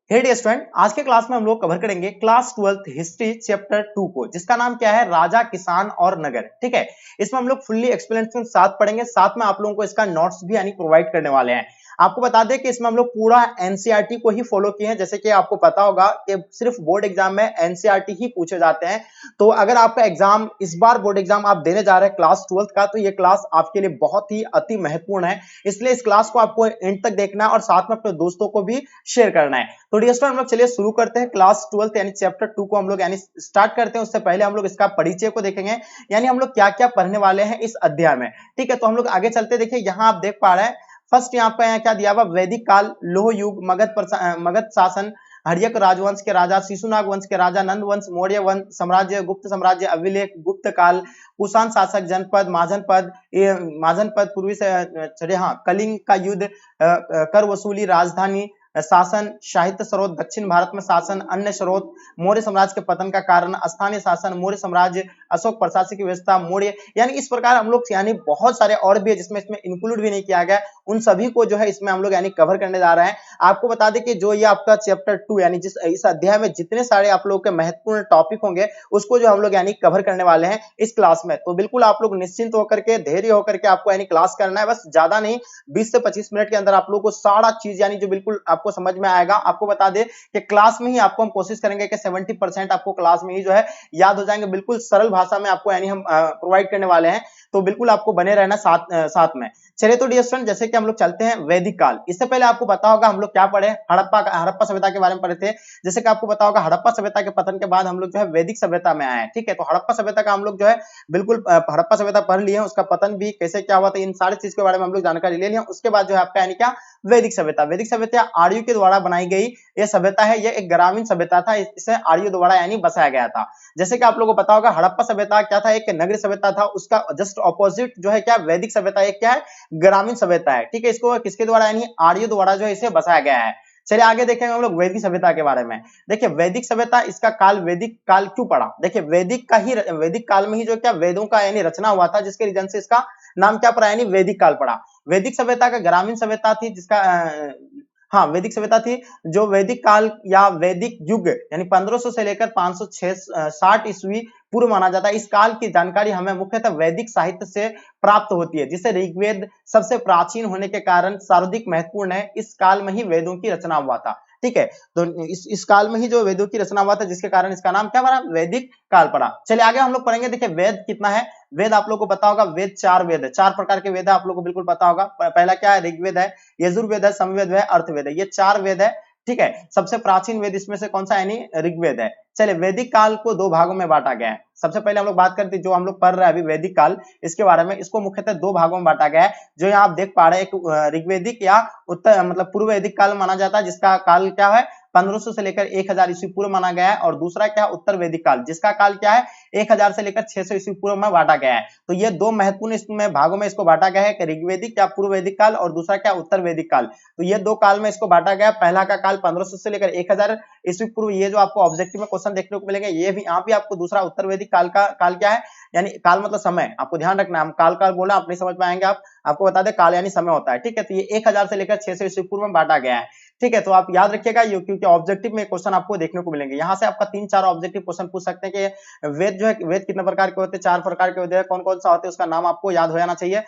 हे dear student, आज के class में हम लोग कवर करेंगे क्लास 12th हिस्ट्री चैप्टर 2 को, जिसका नाम क्या है, राजा, किसान और नगर। ठीक है, इसमें हम लोग फुल्ली एक्सप्लेनेशन के साथ पढ़ेंगे, साथ में आप लोगों को इसका नोट्स भी यानी प्रोवाइड करने वाले हैं। आपको बता दें कि इसमें हम लोग पूरा एनसीईआरटी को ही फॉलो किए हैं। जैसे कि आपको पता होगा कि सिर्फ बोर्ड एग्जाम में एनसीईआरटी ही पूछे जाते हैं। तो अगर आपका एग्जाम इस बार बोर्ड एग्जाम आप देने जा रहे हैं क्लास 12th का, तो ये क्लास आपके लिए बहुत ही अति महत्वपूर्ण है। इसलिए इस क्लास को आपको एंड तक देखना है और साथ में अपने दोस्तों को भी शेयर करना है। तो डियर स्टूडेंट, हम लोग चलिए शुरू करते हैं क्लास 12th यानी चैप्टर 2 को हम लोग यानी स्टार्ट करते हैं। उससे पहले हम लोग इसका परिचय को देखेंगे, यानी हम लोग क्या क्या पढ़ने वाले हैं इस अध्याय में। ठीक है, तो हम लोग आगे चलते, देखिए यहाँ आप देख पा रहे हैं फर्स्ट यहाँ पे क्या दिया हुआ, वैदिक काल, लोह युग, मगध शासन, हर्यक राजवंश के राजा, शिशुनाग वंश के राजा, नंद वंश, मौर्य वंश साम्राज्य, गुप्त साम्राज्य, अभिलेख, गुप्त काल, कुषाण शासक, जनपद, महाजन पद, पूर्वी से हाँ, कलिंग का युद्ध, कर वसूली, राजधानी शासन, साहित्य स्रोत, दक्षिण भारत में शासन, अन्य स्रोत, मौर्य साम्राज्य के पतन का कारण, स्थानीय शासन, मौर्य साम्राज्य, अशोक प्रशासनिक व्यवस्था, मौर्य, यानी इस प्रकार हम लोग यानी बहुत सारे और भी है जिसमें इसमें इंक्लूड भी नहीं किया गया, उन सभी को जो है इसमें हम लोग यानी कवर करने जा रहे हैं। आपको बता दें कि जो ये आपका चैप्टर 2 यानी जिस इस अध्याय में जितने सारे आप लोगों के महत्वपूर्ण टॉपिक होंगे, उसको जो हम लोग यानी कवर करने वाले हैं इस क्लास में। तो बिल्कुल आप लोग निश्चिंत होकर के, धैर्य होकर के आपको यानी क्लास करना है, बस ज्यादा नहीं, 20 से 25 मिनट के अंदर आप लोगों को सारा चीज यानी जो बिल्कुल आपको समझ में आएगा। आपको बता दें कि क्लास में ही आपको हम कोशिश करेंगे कि 70% आपको क्लास में ही जो है याद हो जाएंगे, बिल्कुल सरल भाषा में आपको यानी हम प्रोवाइड करने वाले हैं। तो बिल्कुल आपको बने रहना साथ में। चलिए तो डियर स्टूडेंट, जैसे कि हम लोग चलते हैं वैदिक काल। इससे पहले आपको पता होगा हम लोग क्या पढ़े, हड़प्पा सभ्यता के बारे में पढ़े थे। जैसे कि आपको पता होगा हड़प्पा सभ्यता के पतन के बाद हम लोग जो है वैदिक सभ्यता में आए हैं। ठीक है, तो हड़प्पा सभ्यता का हम लोग जो है बिल्कुल हड़प्पा सभ्यता पढ़ लिए हैं, उसका पतन भी कैसे क्या हुआ था, इन सारी चीज के बारे में हम लोग जानकारी ले लिया। उसके बाद जो है आपका यानी क्या, वैदिक सभ्यता आर्यों के द्वारा बनाई गई यह सभ्यता है। यह एक ग्रामीण सभ्यता था, इसे आर्यों द्वारा यानी बसाया गया था। जैसे कि आप लोगों को पता होगा हड़प्पा सभ्यता क्या था, एक नगरीय सभ्यता था, उसका जस्ट ऑपोजिट जो है क्या, वैदिक सभ्यता, एक क्या है, ग्रामीण सभ्यता है। ठीक है, इसको किसके द्वारा यानी आर्यों द्वारा जो है इसे बसाया गया है। चलिए आगे देखेंगे हम लोग वैदिक सभ्यता के बारे में। देखिए वैदिक सभ्यता, इसका काल वैदिक काल क्यों पड़ा, देखिए वैदिक काल में ही जो क्या वेदों का यानी रचना हुआ था, जिसके रीजन से इसका नाम क्या पड़ा, यानी वैदिक काल पड़ा। वैदिक सभ्यता का ग्रामीण सभ्यता थी, जिसका हाँ वैदिक सभ्यता थी। जो वैदिक काल या वैदिक युग यानी 1500 से लेकर 560 ईस्वी पूर्व माना जाता है। इस काल की जानकारी हमें मुख्यतः वैदिक साहित्य से प्राप्त होती है, जिसे ऋग्वेद सबसे प्राचीन होने के कारण सर्वाधिक महत्वपूर्ण है। इस काल में ही वेदों की रचना हुआ था। ठीक है, तो इस काल में ही जो वेदों की रचना हुआ था, जिसके कारण इसका नाम क्या पड़ा, वैदिक काल पड़ा। चलिए आगे हम लोग पढ़ेंगे। देखिए वेद कितना है, वेद आप लोगों को पता होगा, वेद 4 वेद है, 4 प्रकार के वेद है, आप लोगों को बिल्कुल पता होगा। पहला क्या है, ऋग्वेद है, यजुर्वेद है, सामवेद है, अर्थवेद है, ये 4 वेद है। ठीक है, सबसे प्राचीन वेद इसमें से कौन सा, यानी ऋग्वेद है। चलिए वैदिक काल को 2 भागों में बांटा गया है। सबसे पहले हम लोग बात करते हैं जो हम लोग पढ़ रहे हैं अभी वैदिक काल, इसके बारे में। इसको मुख्यतः 2 भागों में बांटा गया है, जो यहाँ आप देख पा रहे हैं। एक ऋग्वेदिक या उत्तर मतलब पूर्व वैदिक काल माना जाता है, जिसका काल क्या है, 1500 से लेकर 1000 ईस्वी पूर्व माना गया है। और दूसरा क्या, उत्तर वैदिक काल, जिसका काल क्या है, 1000 से लेकर 600 ईस्वी पूर्व में बांटा गया है। तो ये 2 महत्वपूर्ण इसमें भागों में इसको बांटा गया है, ऋग्वेदिक या पूर्व वैदिक काल, और दूसरा क्या, उत्तर वैदिक काल। तो ये 2 काल में इसको बांटा गया। पहला का काल 1500 से लेकर 1000 ईस्वी पूर्व, ये जो आपको ऑब्जेक्टिव में क्वेश्चन देखने को मिलेंगे, ये भी यहाँ भी आपको दूसरा उत्तर वैदिक काल का काल क्या है, यानी काल मतलब समय, आपको ध्यान रखना है, हम काल काल बोला आप नहीं समझ पाएंगे, आपको बता दें काल यानी समय होता है। ठीक है, तो ये 1000 से लेकर 600 ईस्वी पूर्व में बांटा गया है। ठीक है, तो आप याद रखिएगा ये, क्योंकि ऑब्जेक्टिव में क्वेश्चन आपको देखने को मिलेंगे। यहाँ से आपका 3-4 ऑब्जेक्टिव क्वेश्चन पूछ सकते हैं कि वेद जो है, वेद कितने प्रकार के होते हैं, 4 प्रकार के होते हैं, कौन कौन सा होते हैं, उसका नाम आपको याद हो जाना चाहिए,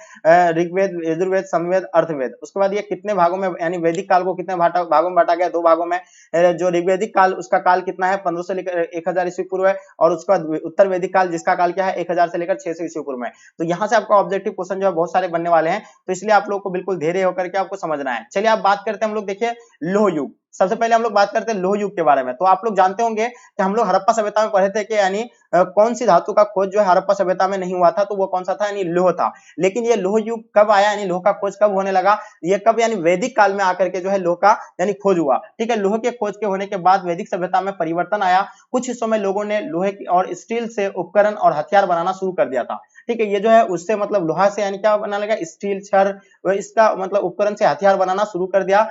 ऋग्वेद, यजुर्वेद, सामवेद, अर्थवेद। उसके बाद ये कितने भागों में, यानी वैदिक काल को कितने भागों में बांटा गया, 2 भागों में। जो ऋग्वेदिक काल, उसका काल कितना है, 1500 से लेकर 1000 ईस्वी पूर्व है, और उसका उत्तर वैदिक काल, जिसका काल क्या है, 1000 से लेकर 600 ईस्वी पूर्व में। तो यहाँ से आपका ऑब्जेक्टिव क्वेश्चन जो है बहुत सारे बनने वाले हैं, तो इसलिए आप लोग को बिल्कुल धैर्य होकर के आपको समझना है। चलिए आप बात करते हैं हम लोग, देखिए लोह युग। सबसे पहले हम लोग बात करते हैं लोह युग के बारे में। तो आप लोग जानते होंगे कि हम लोग हड़प्पा सभ्यता में पढ़े थे कि यानी कौन सी धातु का खोज जो है हड़प्पा सभ्यता में नहीं हुआ था, तो वो कौन सा था, यानी लोह था। लेकिन ये लोह युग कब आया, यानी लोह का खोज कब होने लगा, ये कब, यानी वैदिक काल में आकर के जो है लोह का यानी खोज हुआ। ठीक है, लोह के खोज के होने के बाद वैदिक सभ्यता में परिवर्तन आया। कुछ हिस्सों में लोगों ने लोहे और स्टील से उपकरण और हथियार बनाना शुरू कर दिया था। ठीक है, ये जो है उससे मतलब लोहा से यानी क्या बनाने लगा, स्टील, छड़, इसका मतलब उपकरण से हथियार बनाना शुरू कर दिया।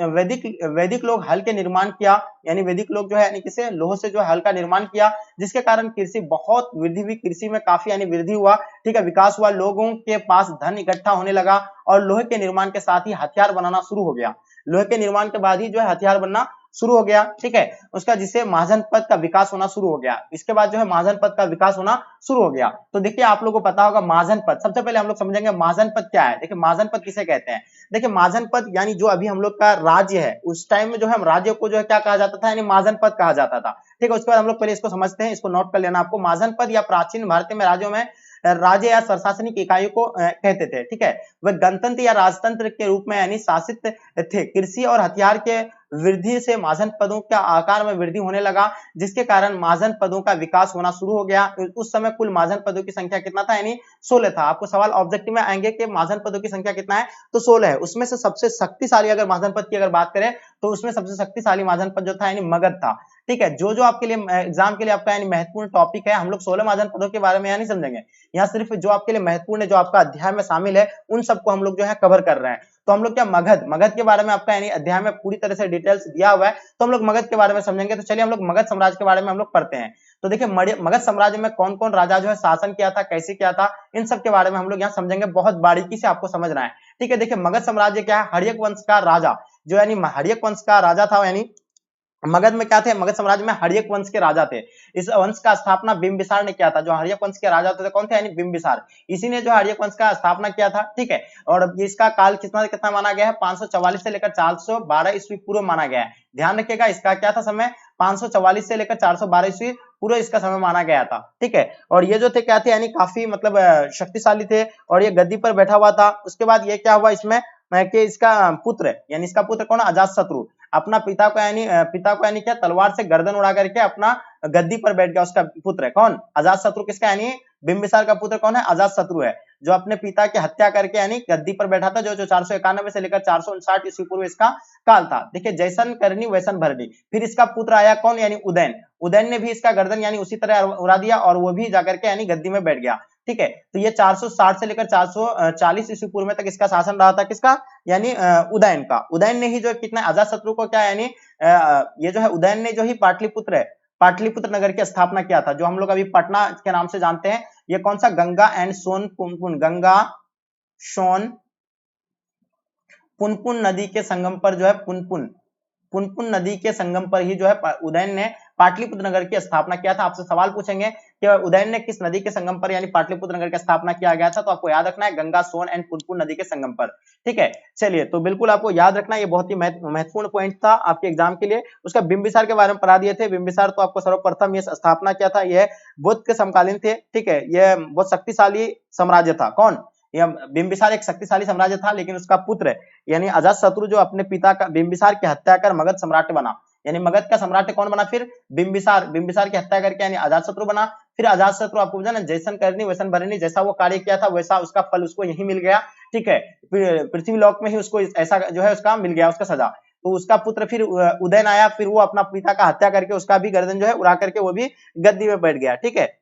वैदिक लोग हल के निर्माण किया, यानी वैदिक लोग जो है यानी किसे, लोह से जो हल का निर्माण किया, जिसके कारण कृषि बहुत वृद्धि हुई, कृषि में काफी यानी वृद्धि हुआ। ठीक है, विकास हुआ, लोगों के पास धन इकट्ठा होने लगा, और लोहे के निर्माण के साथ ही हथियार बनाना शुरू हो गया। लोहे के निर्माण के बाद ही जो है हथियार बनना शुरू हो गया, ठीक है। उसका जिससे महाजनपद का विकास होना शुरू हो गया, इसके बाद जो है महाजनपद का विकास होना शुरू हो गया। तो देखिए आप लोगों को पता होगा महाजनपद, सबसे पहले हम लोग समझेंगे महाजनपद क्या है। देखिए महाजनपद किसे कहते हैं, देखिए महाजनपद यानी जो अभी हम लोग का राज्य है, उस टाइम में जो है राज्य को जो है क्या कहा जाता था, यानी महाजनपद कहा जाता था, ठीक है। उसके बाद हम लोग पहले इसको समझते हैं, इसको नोट कर लेना आपको। महाजनपद या प्राचीन भारतीय में राज्यों में राज्य या प्रशासनिक इकाइयों को कहते थे, ठीक है। वह गणतंत्र या राजतंत्र के रूप में यानी शासित थे। कृषि और हथियार के वृद्धि से महाजन पदों के आकार में वृद्धि होने लगा, जिसके कारण महाजन पदों का विकास होना शुरू हो गया। उस समय कुल महाजन पदों की संख्या कितना था, यानी 16 था। आपको सवाल ऑब्जेक्टिव में आएंगे कि महाजन पदों की संख्या कितना है, तो 16 है। उसमें से सबसे शक्तिशाली अगर महाजन पद की अगर बात करें तो उसमें सबसे शक्तिशाली महाजन पद जो था यानी मगध था, ठीक है। जो आपके लिए एग्जाम के लिए आपका यानी महत्वपूर्ण टॉपिक है, हम लोग 16 महाजन पदों के बारे में यहाँ नहीं समझेंगे, यहाँ सिर्फ जो आपके लिए महत्वपूर्ण है, जो आपका अध्याय में शामिल है, उन सबको हम लोग जो है कवर कर रहे हैं। तो हम लोग क्या मगध के बारे में आपका यानी अध्याय में पूरी तरह से डिटेल्स दिया हुआ है, तो हम लोग मगध के बारे में समझेंगे। तो चलिए हम लोग मगध साम्राज्य के बारे में हम लोग पढ़ते हैं। तो देखिए मगध साम्राज्य में कौन कौन राजा जो है शासन किया था, कैसे किया था, इन सब के बारे में हम लोग यहाँ समझेंगे। बहुत बारीकी से आपको समझना है, ठीक है। देखिए मगध साम्राज्य क्या है, हर्यक वंश का राजा जो यानी हर्यक वंश का राजा था, यानी मगध में क्या थे, मगध साम्राज्य में हर्यक वंश के राजा थे। इस वंश का स्थापना बिंबिसार ने किया था। जो हर्यक वंश के राजा थे कौन थे, यानी बिंबिसार, इसी ने जो हर्यक वंश का स्थापना किया था, ठीक है। और इसका काल कितना कितना माना गया है, 544 से लेकर 412 ईस्वी पूर्व माना गया है। ध्यान रखिएगा इसका क्या था समय, 544 से लेकर 412 ईस्वी पूर्व इसका समय माना गया था, ठीक है। और ये जो थे क्या थे, यानी काफी मतलब शक्तिशाली थे और ये गद्दी पर बैठा हुआ था। उसके बाद ये क्या हुआ इसमें कि इसका पुत्र यानी इसका पुत्र कौन, अजातशत्रु, अपना पिता को यानी क्या तलवार से गर्दन उड़ा करके अपना गद्दी पर बैठ गया। उसका पुत्र है कौन, अजातशत्रु। किसका, यानी बिंबिसार का पुत्र कौन है, अजातशत्रु है, जो अपने पिता की हत्या करके यानी गद्दी पर बैठा था, जो 491 से लेकर 459 ईस्वी पूर्व इसका काल था। देखिए जैसन करनी वैसन भरनी। फिर इसका पुत्र आया कौन, यानी उदयन ने भी इसका गर्दन यानी उसी तरह उड़ा दिया और वो भी जाकर के यानी गद्दी में बैठ गया, ठीक है। तो ये 460 से लेकर 440 ईस्वी पूर्व में तक इसका शासन रहा था, किसका, यानी उदयन का। उदयन ने ही जो कितना अजातशत्रु को क्या यानी ये जो है उदयन ने जो ही पाटलिपुत्र नगर की स्थापना किया था, जो हम लोग अभी पटना के नाम से जानते हैं। ये कौन सा, गंगा एंड सोन पुनपुन नदी के संगम पर जो है पुनपुन नदी के संगम पर ही जो है उदयन ने पाटलिपुत्र नगर की स्थापना किया था। आपसे सवाल पूछेंगे कि उदयन ने किस नदी के संगम पर यानी पाटलिपुत्र नगर की स्थापना किया गया था, तो आपको याद रखना है गंगा, सोन एंड पुनपुन नदी के संगम पर, ठीक है। चलिए तो बिल्कुल आपको याद रखना, ये बहुत ही महत्वपूर्ण पॉइंट था आपके एग्जाम के लिए। उसका बिंबिसार के बारे में पढ़ा दिए थे। बिंबिसार तो आपको सर्वप्रथम ये स्थापना किया था, यह बुद्ध के समकालीन थे, ठीक है। यह बहुत शक्तिशाली साम्राज्य था। कौन, यह बिंबिसार एक शक्तिशाली साम्राज्य था, लेकिन उसका पुत्र यानी अजातशत्रु जो अपने पिता का बिंबिसार की हत्या कर मगध सम्राट बना, यानी मगध का सम्राट कौन बना, फिर बिंबिसार की हत्या करके यानी अजातशत्रु बना। फिर अजातशत्रु आपको ना जैसन करनी वैसन भरनी, जैसा वो कार्य किया था वैसा उसका फल उसको यही मिल गया, ठीक है। पृथ्वी लोक में ही उसको ऐसा जो है उसका मिल गया उसका सजा। तो उसका पुत्र फिर उदयन आया, फिर वो अपना पिता का हत्या करके उसका भी गर्दन जो है उड़ा करके वो भी गद्दी में बैठ गया, ठीक है।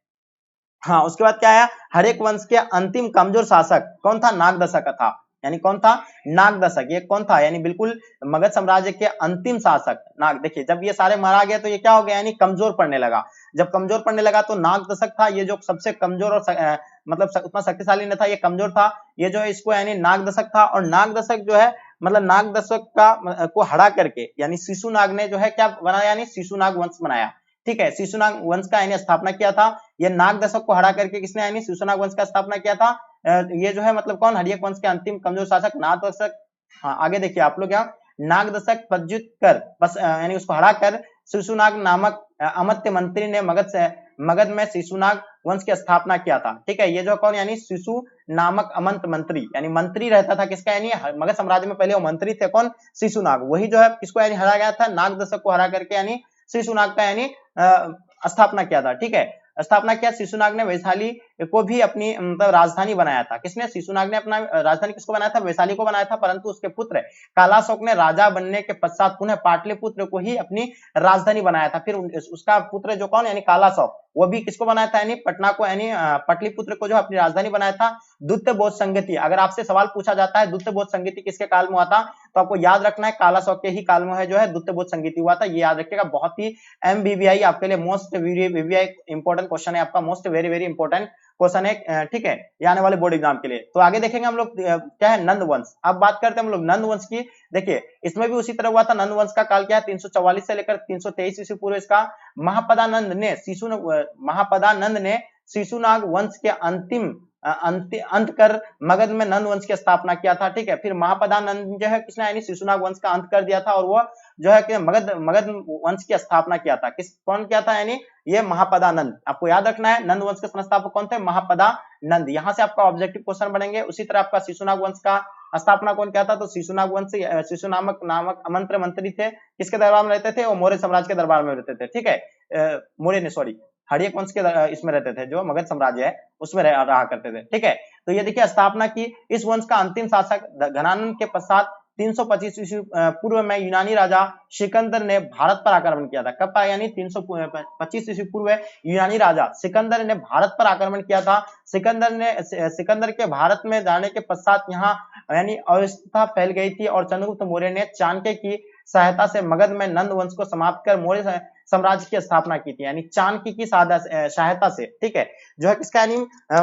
हाँ, उसके बाद क्या आया, हर्यक वंश के अंतिम कमजोर शासक कौन था, नागदशक था। यानी कौन था, नागदशक। ये कौन था, यानी बिल्कुल मगध साम्राज्य के अंतिम शासक नाग। देखिए जब ये सारे मारा गया तो ये क्या हो गया, यानी कमजोर पड़ने लगा। जब कमजोर पड़ने लगा तो नागदशक था ये जो सबसे कमजोर और मतलब उतना शक्तिशाली नहीं था, ये कमजोर था। ये जो है इसको यानी नागदशक था। और नागदशक जो है मतलब नागदशक का को हरा करके यानी शिशुनाग ने जो है क्या बनाया, यानी शिशुनाग वंश बनाया, ठीक है। शिशुनाग वंश का यानी स्थापना किया था। ये नागदशक को हरा करके किसने यानी शिशुनाग वंश का स्थापना किया था, ये जो है मतलब कौन, हर्यक वंश के अंतिम कमजोर शासक नागदशक। हाँ आगे देखिए आप लोग यहाँ, नागदशक पदच्युत कर बस यानी उसको हरा कर शिशुनाग नामक अमात्य मंत्री ने मगध में शिशुनाग वंश की स्थापना किया था, ठीक है। ये जो कौन, यानी शिशु नामक अमंत मंत्री, यानी मंत्री रहता था किसका, यानी मगध साम्राज्य में पहले वो मंत्री थे कौन, शिशुनाग। वही जो है किसको यानी हरा गया था, नागदशक को हरा करके यानी शिशुनाग का यानी स्थापना किया था, ठीक है। स्थापना किया। शिशुनाग ने वैशाली को भी अपनी मतलब राजधानी बनाया था। किसने, शिशुनाग ने अपना राजधानी किसको बनाया था, वैशाली को बनाया था। परंतु उसके पुत्र कालाशोक ने राजा बनने के पश्चात पुनः पाटलिपुत्र को ही अपनी राजधानी बनाया था। फिर उसका पुत्र जो कौन, यानी कालाशोक, वो भी किसको बनाया था, यानी पटना को यानी पाटलिपुत्र को जो अपनी राजधानी बनाया था। द्वितीय बौद्ध संगति, अगर आपसे सवाल पूछा जाता है द्वितीय बौद्ध संगति किसके काल में हुआ था, तो आपको याद रखना है कालाशोक के ही काल में है जो है द्वितीय बौद्ध संगति हुआ था। ये याद रखिएगा, बहुत ही MBBI आपके लिए मोस्ट VVI इंपॉर्टेंट क्वेश्चन है आपका, मोस्ट वेरी इंपॉर्टेंट क्वेश्चन है, ठीक है, ये आने वाले बोर्ड एग्जाम के लिए। तो आगे देखेंगे हम लोग क्या है नंद वंश। अब बात करते हैं हम लोग नंद वंश की। देखिए इसमें भी उसी तरह हुआ था। नंद वंश का काल क्या है 344 से लेकर 323 ईस्वी पूर्व। इसका महापदानंद ने शिशुनाग वंश के अंत कर मगध में नंद वंश की स्थापना किया था, ठीक है। फिर महापदानंद जो है किसने यानी शिशुनाग वंश का अंत कर दिया था और वो जो है कि मगध वंश की स्थापना किया था। कौन किया था यानी ये महापदानंद। आपको याद रखना है नंद वंश के संस्थापक कौन थे, महापदानंद। यहां से आपका ऑब्जेक्टिव क्वेश्चन बनेंगे। उसी तरह आपका शिशुनाग वंश का स्थापना कौन किया था, तो शिशुनाग वंश शिशु नामक अमंत्र मंत्री थे, किसके दरबार में रहते थे, वो मौर्य साम्राज्य के दरबार में रहते थे, ठीक है। मौर्य ने सॉरी हर्यक वंश के इसमें रहते थे, जो मगध साम्राज्य है उसमें रहा करते थे, ठीक है। तो ये देखिए स्थापना की। इस वंश का अंतिम शासक घनानंद के पश्चात 325 ईस्वी पूर्व में यूनानी राजा सिकंदर ने भारत पर आक्रमण किया था। कब का यानी 325 ईस्वी पूर्व यूनानी राजा सिकंदर ने भारत पर आक्रमण किया था। सिकंदर के भारत में जाने के पश्चात यहाँ यानी अव्यवस्था फैल गई थी और चंद्रगुप्त मौर्य ने चाणक्य की सहायता से मगध में नंद वंश को समाप्त कर मौर्य साम्राज्य की स्थापना की थी, यानी चाणक्य की सहायता से, ठीक है। जो है किसका यानी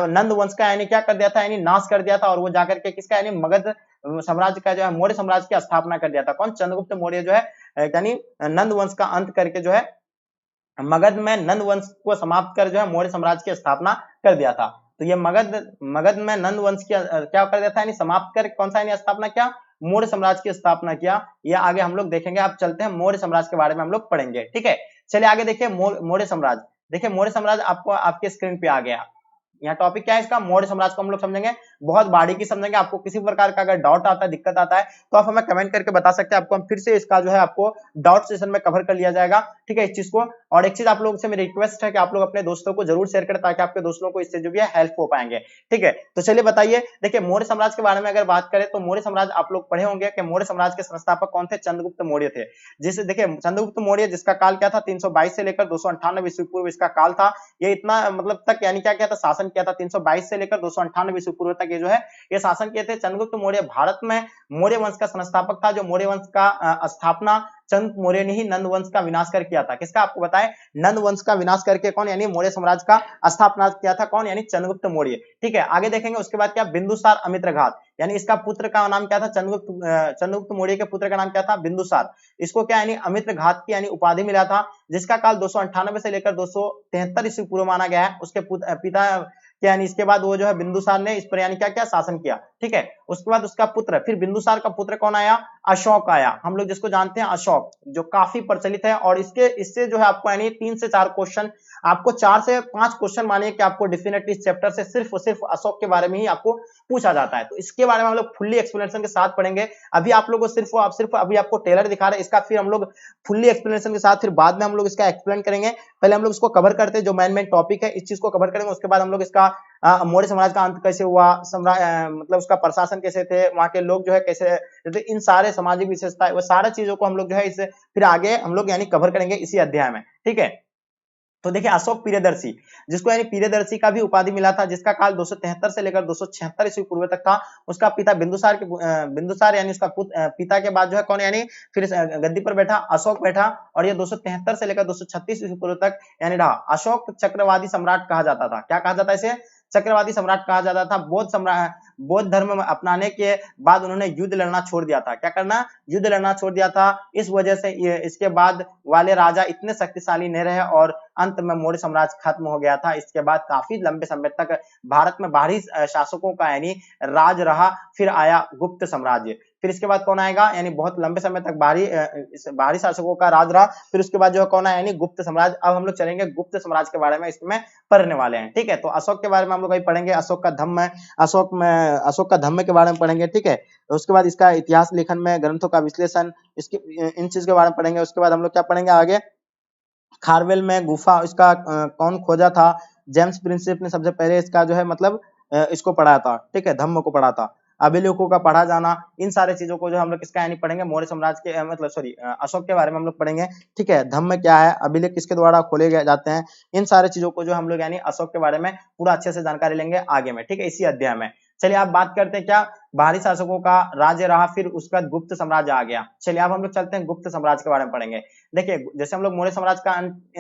नंद वंश का यानी क्या कर दिया था, यानी नाश कर दिया था और वो जाकर के किसका यानी मगध साम्राज्य का जो है मौर्य साम्राज्य की स्थापना कर दिया था। कौन, चंद्रगुप्त मौर्य जो है यानी नंद वंश का अंत करके जो है मगध में नंद वंश को समाप्त कर जो है मौर्य साम्राज्य की स्थापना कर दिया था। तो ये मगध में नंद वंश की क्या कर दिया था यानी समाप्त कर कौन सा यानी स्थापना किया, मौर्य साम्राज्य की स्थापना किया। ये आगे हम लोग देखेंगे। आप चलते हैं मौर्य साम्राज्य के बारे में हम लोग पढ़ेंगे, ठीक है। चलिए आगे देखिए मौर्य साम्राज्य। देखिए मौर्य साम्राज्य आपको आपके स्क्रीन पे आ गया। यहाँ टॉपिक क्या है इसका, मौर्य साम्राज्य को हम लोग समझेंगे, बहुत बारीकी समझेंगे। आपको किसी प्रकार का अगर डाउट आता है, दिक्कत आता है तो आप हमें कमेंट करके बता सकते हैं। आपको हम फिर से इसका जो है आपको डाउट सेशन में कवर कर लिया जाएगा, ठीक है, इस चीज को। और एक चीज आप लोगों से मेरी रिक्वेस्ट है कि आप लोग अपने दोस्तों को जरूर शेयर करें ताकि आपके दोस्तों को इससे जो भी है हेल्प हो पाएंगे, ठीक है। तो चलिए बताइए, देखिए मौर्य साम्राज्य के बारे में अगर बात करें तो मौर्य साम्राज्य आप लोग पढ़े होंगे कि मौर्य साम्राज्य के संस्थापक कौन थे, चंद्रगुप्त मौर्य थे। जिसे देखिए चंद्रगुप्त मौर्य जिसका काल क्या था 322 से लेकर 298 ईस्वी पूर्व इसका काल था। ये इतना मतलब तक यानी क्या किया था, शासन किया था 322 से लेकर 298 ईस्वी पूर्व तक ये जो है ये शासन किए थे। चंद्रगुप्त मौर्य भारत में मौर्य वंश का संस्थापक था। जो मौर्य वंश का स्थापना चंद्रगुप्त मौर्य ने ही नंद वंश का विनाश कर किया था। किसका, आपको बताएं, नंद वंश का विनाश करके कौन यानी मौर्य साम्राज्य का स्थापना किया था, कौन यानी चंद्रगुप्त मौर्य, ठीक है। आगे देखेंगे उसके बाद क्या, बिंदुसार अमित्रघात, यानी इसका पुत्र का नाम क्या था, चंद्रगुप्त मौर्य के पुत्र का नाम क्या था, बिंदुसार। इसको क्या यानी अमित्रघात की यानी उपाधि मिला था, जिसका काल 298 से लेकर 273 ईस्वी पूर्व माना गया है। उसके पिता यानी इसके बाद वो जो है बिंदुसार ने इस पर यानी क्या क्या शासन किया, ठीक है। उसके बाद उसका पुत्र, फिर बिंदुसार का पुत्र कौन आया, अशोक आया। हम लोग जिसको जानते हैं अशोक, जो काफी प्रचलित है। और इससे जो है आपको यानी 3 से 4 क्वेश्चन, आपको 4 से 5 क्वेश्चन मानिए कि आपको डेफिनेटली इस चैप्टर से सिर्फ और सिर्फ अशोक के बारे में ही आपको पूछा जाता है। तो इसके बारे में हम लोग फुल्ली एक्सप्लेनेशन के साथ पढ़ेंगे। अभी आप लोगों को सिर्फ अभी आपको टेलर दिखा रहे हैं, इसका फिर हम लोग फुल्ली एक्सप्लेनेशन के साथ फिर बाद में हम लोग इसका एक्सप्लेन करेंगे। पहले हम लोग इसको कवर करते हैं, जो मेन टॉपिक है इस चीज को कवर करेंगे। उसके बाद हम लोग इसका मौर्य साम्राज्य का अंत कैसे हुआ, मतलब उसका प्रशासन कैसे थे, वहां के लोग जो है कैसे, तो इन सारे सामाजिक विशेषताएं, वो सारी चीजों को हम लोग जो है इस फिर आगे हम लोग यानी कवर करेंगे इसी अध्याय में, ठीक है। तो देखिए अशोक प्रियदर्शी, जिसको यानी प्रियदर्शी का भी उपाधि मिला था, जिसका काल 273 से लेकर 276 ईस्वी पूर्व तक था। उसका पिता बिंदुसार यानी उसका पिता के बाद जो है कौन यानी फिर गद्दी पर बैठा, अशोक बैठा। और ये 273 से लेकर 236 ईस्वी पूर्व तक यानी रहा। अशोक चक्रवादी सम्राट कहा जाता था। क्या कहा जाता है इसे, चक्रवादी सम्राट कहा जाता था। बौद्ध धर्म अपनाने के बाद उन्होंने युद्ध लड़ना छोड़ दिया था। क्या करना, युद्ध लड़ना छोड़ दिया था। इस वजह से इसके बाद वाले राजा इतने शक्तिशाली नहीं रहे और अंत में मौर्य साम्राज्य खत्म हो गया था। इसके बाद काफी लंबे समय तक भारत में बाहरी शासकों का यानी राज रहा। फिर आया गुप्त साम्राज्य। फिर इसके बाद कौन आएगा, यानी बहुत लंबे समय तक बाहरी शासकों का राज रहा। फिर उसके बाद जो है कौन आया, यानी गुप्त साम्राज्य। अब हम लोग चलेंगे गुप्त साम्राज्य के बारे में, इसमें पढ़ने वाले हैं, ठीक है। तो अशोक के बारे में हम लोग अभी पढ़ेंगे। अशोक का धम्म के बारे में पढ़ेंगे, ठीक है। उसके बाद इसका इतिहास लेखन में ग्रंथों का विश्लेषण, इसकी इन चीज के बारे में पढ़ेंगे। उसके बाद हम लोग क्या पढ़ेंगे आगे, खारवेल में गुफा इसका कौन खोजा था, जेम्स प्रिंसिप ने सबसे पहले इसका जो है मतलब इसको पढ़ाया था, ठीक है, धम्म को पढ़ा था। अभिलेखों का पढ़ा जाना, इन सारे चीजों को जो हम लोग किसका यानी पढ़ेंगे, मौर्य साम्राज्य के मतलब अशोक के बारे में हम लोग पढ़ेंगे, ठीक है। धम्म क्या है, अभिलेख किसके द्वारा खोले गए जाते हैं, इन सारे चीजों को जो हम लोग यानी अशोक के बारे में पूरा अच्छे से जानकारी लेंगे आगे में, ठीक है, इसी अध्याय में। चलिए आप बात करते हैं क्या बाहरी शासकों का राज्य रहा, फिर उसके बाद गुप्त साम्राज्य आ गया। चलिए अब हम लोग चलते हैं गुप्त साम्राज्य के बारे में पढ़ेंगे। देखिए जैसे हम लोग मौर्य साम्राज्य का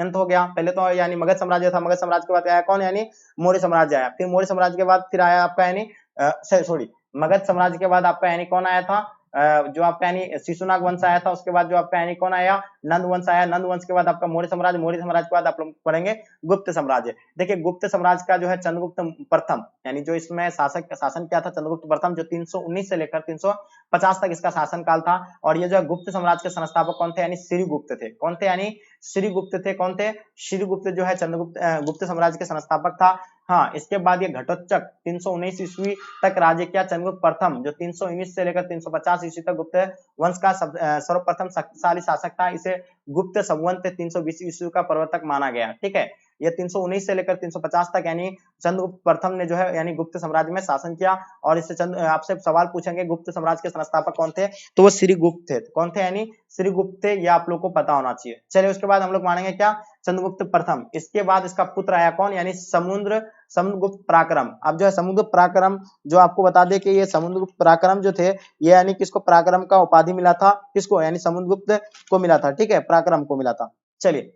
अंत हो गया, पहले तो यानी मगध साम्राज्य था, मगध साम्राज्य के बाद आया कौन, यानी मौर्य साम्राज्य आया। फिर मौर्य साम्राज्य के बाद फिर आया आपका यानी सॉरी मगध साम्राज्य के बाद आपका यानी कौन आया था, जो आपका यानी शिशुनाग वंश आया था। उसके बाद जो आपका यानी कौन आया, नंद वंश आया। नंद वंश के बाद आपका मौर्य साम्राज्य, मौर्य साम्राज्य के बाद आप लोग पढ़ेंगे गुप्त साम्राज्य। देखिए गुप्त साम्राज्य का जो है चंद्रगुप्त प्रथम, यानी जो इसमें शासन किया था चंद्रगुप्त प्रथम, जो 319 से लेकर 350 तक इसका शासन काल था। और ये जो है गुप्त साम्राज्य के संस्थापक कौन थे, यानी श्रीगुप्त थे। कौन थे, यानी श्रीगुप्त थे। कौन थे, श्रीगुप्त जो है चंद्रगुप्त गुप्त साम्राज्य के संस्थापक था। हाँ, इसके बाद ये घटोत्कच 319 ईस्वी तक राज्य किया चंद्रगुप्त प्रथम, जो 319 से लेकर 350 ईस्वी तक गुप्त वंश का सर्वप्रथम शक्तिशाली शासक था। इसे गुप्त संवत 320 ईस्वी का प्रवर्तक माना गया। ठीक है, ये 319 से लेकर 350 तक यानी चंद्रगुप्त प्रथम ने जो है यानी गुप्त साम्राज्य में शासन किया। और इससे आपसे सवाल पूछेंगे गुप्त साम्राज्य के संस्थापक कौन थे, तो वो श्रीगुप्त थे। कौन थे, यानी श्रीगुप्त थे, ये आप लोग को पता होना चाहिए। चलिए उसके बाद हम लोग मानेंगे क्या, चंद्रगुप्त प्रथम। इसके बाद इसका पुत्र आया कौन, यानी समुद्रगुप्त पराक्रम। अब जो है समुद्रगुप्त पराक्रम, जो आपको बता दें कि ये समुद्रगुप्त पराक्रम जो थे, ये यानी किसको पराक्रम का उपाधि मिला था, किसको, यानी समुद्रगुप्त को मिला था। ठीक है, पराक्रम को मिला था। चलिए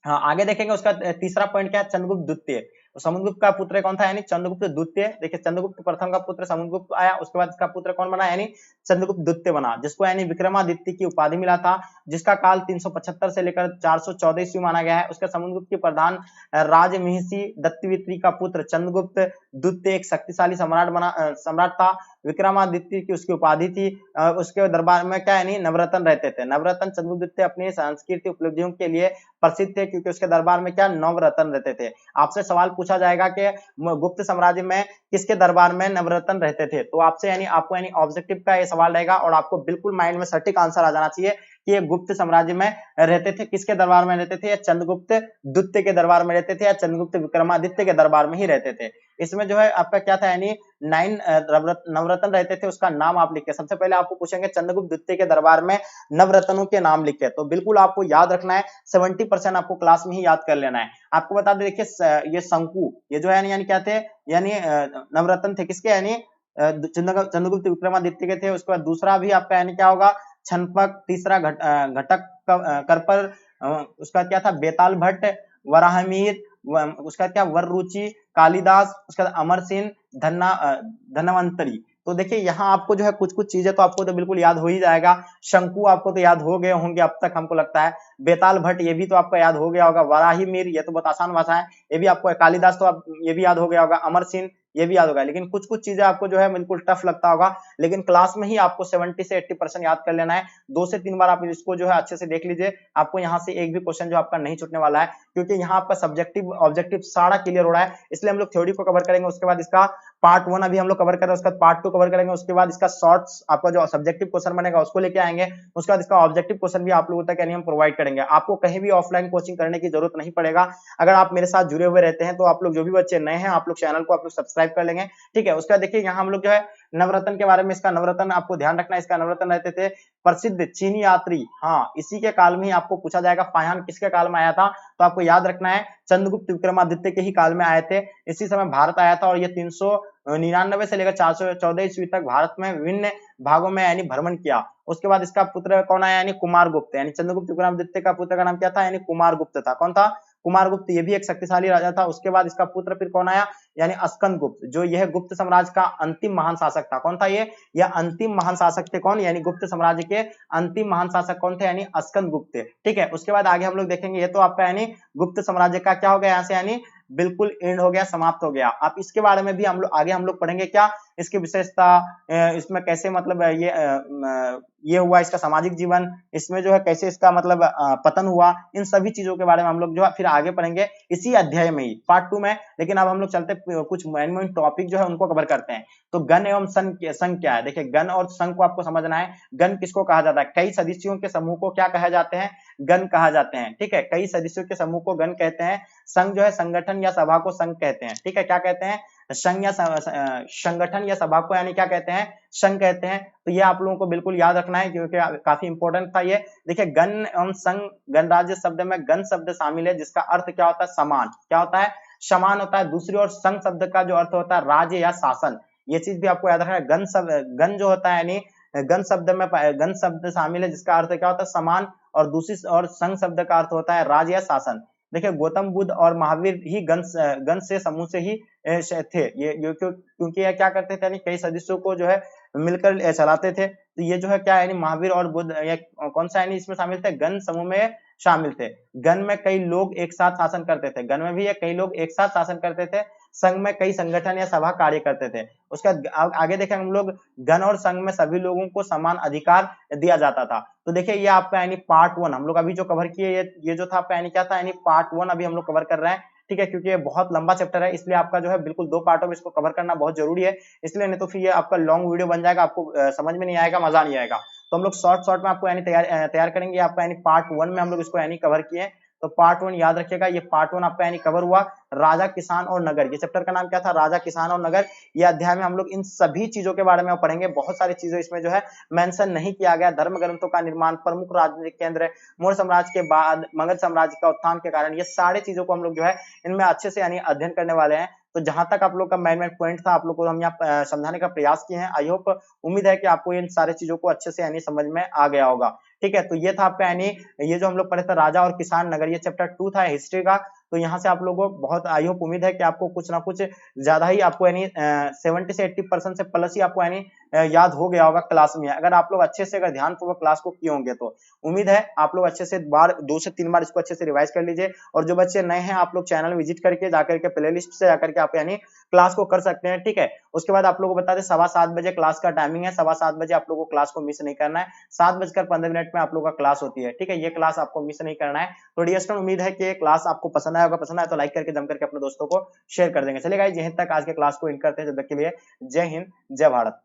हाँ आगे देखेंगे। उसका तीसरा पॉइंट क्या है, चंद्रगुप्त द्वितीय। समुद्रगुप्त का पुत्र कौन था, यानी चंद्रगुप्त द्वितीय। देखिए चंद्रगुप्त प्रथम का पुत्र समुद्रगुप्त आया, उसके बाद इसका पुत्र कौन बना, यानी चंद्रगुप्त द्वितीय बना, जिसको यानी विक्रमादित्य की उपाधि मिला था, जिसका काल 375 से लेकर 414 ईस्वी माना गया है। उसके समुद्रगुप्त के प्रधान राजमहिषी दत्तवित्री का पुत्र चंद्रगुप्त द्वितीय एक शक्तिशाली सम्राट था। विक्रमादित्य की उसकी उपाधि थी। उसके दरबार में क्या यानी नवरत्न रहते थे। नवरत्न चंद्रगुप्त द्वितीय अपनी सांस्कृतिक उपलब्धियों के लिए प्रसिद्ध थे, क्योंकि उसके दरबार में क्या नवरत्न रहते थे। आपसे सवाल पूछा जाएगा कि गुप्त साम्राज्य में किसके दरबार में नवरत्न रहते थे, तो आपसे यानी आपको यानी ऑब्जेक्टिव का ये सवाल रहेगा और आपको बिल्कुल माइंड में सटीक आंसर आ जाना चाहिए कि ये गुप्त साम्राज्य में रहते थे। किसके दरबार में रहते थे, या चंद्रगुप्त द्वितीय के दरबार में रहते थे, या चंद्रगुप्त विक्रमादित्य के दरबार में ही रहते थे। इसमें जो है आपका क्या था, यानी 9 नवरत्न रहते थे, उसका नाम आप लिखे। सबसे पहले आपको पूछेंगे चंद्रगुप्त द्वितीय के दरबार में नवरत्नों के नाम लिखे, तो बिल्कुल आपको याद रखना है। 70% आपको क्लास में ही याद कर लेना है। आपको बता दें, देखिए ये शंकु, ये जो है यानी क्या थे, यानी नवरत्न थे किसके, यानी चंद्रगुप्त विक्रमादित्य के थे। उसके बाद दूसरा भी आपका यानी क्या होगा, छनपक। तीसरा घटक करपर। उसका क्या था, बेताल भट्ट, वराहमीर। उसका क्या, वररुचि, कालिदास। उसका अमर सिंह, धनवंतरी। तो देखिए यहाँ आपको जो है कुछ कुछ चीजें तो आपको तो बिल्कुल याद हो ही जाएगा। शंकु आपको तो याद हो गए होंगे अब तक, हमको लगता है। बेताल भट्ट ये भी तो आपका याद हो गया होगा। वराही मीर ये तो बहुत आसान भाषा है, ये भी आपको। कालिदास तो आप ये भी याद हो गया होगा। अमर सिंह ये भी याद होगा। लेकिन कुछ कुछ चीजें आपको जो है बिल्कुल टफ लगता होगा, लेकिन क्लास में ही आपको 70 से 80% याद कर लेना है। 2 से 3 बार आप इसको जो है अच्छे से देख लीजिए, आपको यहाँ से एक भी क्वेश्चन जो आपका नहीं छूटने वाला है, क्योंकि यहाँ आपका सब्जेक्टिव ऑब्जेक्टिव सारा क्लियर हो रहा है। इसलिए हम लोग थ्योरी को कवर करेंगे, उसके बाद इसका पार्ट 1 अभी हम लोग कवर कर रहे हैं, उसके बाद पार्ट 2 कवर करेंगे, उसके बाद इसका शॉर्ट्स आपका जो सब्जेक्टिव क्वेश्चन बनेगा उसको लेके आएंगे, उसके बाद इसका ऑब्जेक्टिव क्वेश्चन भी आप लोगों तक यानी हम प्रोवाइड करेंगे। आपको कहीं भी ऑफलाइन कोचिंग करने की जरूरत नहीं पड़ेगा। अगर आप मेरे साथ जुड़े हुए रहते हैं तो आप लोग जो भी बच्चे नए हैं, आप लोग चैनल को आप लोग सब्सक्राइब कर लेंगे। ठीक है, उसके बाद देखिए यहाँ हम लोग जो है नवरत्न के बारे में, इसका नवरत्न आपको ध्यान रखना है। इसका नवरत्न रहते थे प्रसिद्ध चीनी यात्री। हाँ, इसी के काल में ही आपको पूछा जाएगा फाह्यान किसके काल में आया था, तो आपको याद रखना है चंद्रगुप्त विक्रमादित्य के ही काल में आए थे। इसी समय भारत आया था और ये 399 से लेकर 414 ईस्वी तक भारत में विभिन्न भागों में यानी भ्रमण किया। उसके बाद इसका पुत्र कौन आया, यानी कुमारगुप्त। यानी चंद्रगुप्त विक्रमादित्य का पुत्र का नाम क्या था, यानी कुमारगुप्त था। कौन था, कुमारगुप्त। ये भी एक शक्तिशाली राजा था। उसके बाद इसका पुत्र फिर कौन आया, यानी स्कंदगुप्त, जो यह गुप्त साम्राज्य का अंतिम महान शासक था। कौन था ये, यह अंतिम महान शासक थे। कौन, यानी गुप्त साम्राज्य के अंतिम महान शासक कौन थे, यानी स्कंदगुप्त। ठीक है, उसके बाद आगे हम लोग देखेंगे। ये तो आपका यानी गुप्त साम्राज्य का क्या हो गया, यहाँ से यानी बिल्कुल एंड हो गया, समाप्त हो गया। आप इसके बारे में भी हम लोग आगे हम लोग पढ़ेंगे, क्या इसकी विशेषता, इसमें कैसे मतलब ये हुआ, इसका सामाजिक जीवन, इसमें जो है कैसे इसका मतलब पतन हुआ, इन सभी चीजों के बारे में हम लोग जो है फिर आगे पढ़ेंगे इसी अध्याय में ही, पार्ट 2 में। लेकिन अब हम लोग चलते कुछ मेन टॉपिक जो है उनको कवर करते हैं। तो गण एवं संघ क्या है। देखिए गण और संघ को आपको समझना है। गण किसको कहा जाता है, कई सदस्यों के समूह को क्या कहा जाते हैं, गण कहा जाते हैं। ठीक है, कई सदस्यों के समूह को गण कहते हैं। संघ जो है संगठन या सभा को संघ कहते हैं। ठीक है, क्या कहते हैं, संघ या संगठन या सभा को यानी क्या कहते हैं, संघ कहते हैं। तो ये आप लोगों को बिल्कुल याद रखना है, क्योंकि काफी इंपॉर्टेंट था ये। देखिए गण एवं संघ, गणराज्य शब्द में गण शब्द शामिल है, जिसका अर्थ क्या होता है, समान। क्या होता है, समान होता है। दूसरी ओर संघ शब्द का जो अर्थ होता है राज्य या शासन, ये चीज भी आपको याद रखना है। गण जो होता है यानी गण शब्द शामिल है जिसका अर्थ क्या होता है समान, और दूसरी और संघ शब्द का अर्थ होता है राज या शासन। देखिए गौतम बुद्ध और महावीर ही गण से समूह से ही थे। ये क्योंकि ये क्या करते थे यानी कई सदस्यों को जो है मिलकर चलाते थे। तो ये जो है क्या है महावीर और बुद्ध ये कौन सा यानी इसमें शामिल थे, गण समूह में शामिल थे। गण में कई लोग एक साथ शासन करते थे, गण में भी ये कई लोग एक साथ शासन करते थे। संघ में कई संगठन या सभा कार्य करते थे। उसके बाद आगे देखेंगे हम लोग, गण और संघ में सभी लोगों को समान अधिकार दिया जाता था। तो देखिए ये आपका यानी पार्ट 1 हम लोग अभी जो कवर किए, ये जो था आपका यानी क्या था यानी पार्ट 1 अभी हम लोग कवर कर रहे हैं, ठीक है, क्योंकि ये बहुत लंबा चैप्टर है, इसलिए आपका जो है बिल्कुल 2 पार्टों में इसको कवर करना बहुत जरूरी है। इसलिए नहीं तो फिर ये आपका लॉन्ग वीडियो बन जाएगा, आपको समझ में नहीं आएगा, मजा नहीं आएगा। तो हम लोग शॉर्ट में आपको यानी तैयार करेंगे। आपका यानी पार्ट 1 में हम लोग इसको यानी कवर किए। तो पार्ट 1 याद रखिएगा, ये पार्ट 1 आपका यानी कवर हुआ राजा, किसान और नगर। ये चैप्टर का नाम क्या था, राजा, किसान और नगर। ये अध्याय में हम लोग इन सभी चीजों के बारे में पढ़ेंगे। बहुत सारी चीजें इसमें जो है मेंशन नहीं किया गया। धर्म ग्रंथों का निर्माण, प्रमुख राजनीतिक केंद्र, मौर्य साम्राज्य के बाद मगध साम्राज्य का उत्थान के कारण, ये सारी चीजों को हम लोग जो है इनमें अच्छे से यानी अध्ययन करने वाले हैं। तो जहां तक आप लोग का मेन पॉइंट था आप लोग को हम यहाँ समझाने का प्रयास किए हैं। आई होप, उम्मीद है कि आपको इन सारी चीजों को अच्छे से यानी समझ में आ गया होगा। ठीक है, तो ये था आपका यानी ये जो हम लोग पढ़े थे राजा और किसान नगर, ये चैप्टर 2 था हिस्ट्री का। तो यहाँ से आप लोगों को बहुत आई होप उम्मीद है कि आपको कुछ ना कुछ ज्यादा ही आपको यानी 70 से 80% से प्लस ही आपको यानी याद हो गया होगा क्लास में। अगर आप लोग अच्छे से अगर ध्यानपूर्वक क्लास को किए होंगे तो उम्मीद है आप लोग अच्छे से 2 से 3 बार इसको अच्छे से रिवाइज कर लीजिए। और जो बच्चे नए हैं आप लोग चैनल विजिट करके जाकर के प्लेलिस्ट से जाकर के आप यानी क्लास को कर सकते हैं। ठीक है, उसके बाद आप लोगों को बता दें 7:15 बजे क्लास का टाइमिंग है। 7:15 बजे आप लोगों को क्लास को मिस नहीं करना है। 7:15 में आप लोगों का क्लास होती है। ठीक है, ये क्लास आपको मिस नहीं करना है। तो डियर स्टूडेंट, उम्मीद है कि क्लास आपको पसंद आया होगा। पसंद आया तो लाइक करके जम करके अपने दोस्तों को शेयर कर देंगे। चलिए गाइस, यहीं तक आज के क्लास को एंड करते हैं। जब तक के लिए जय हिंद, जय भारत।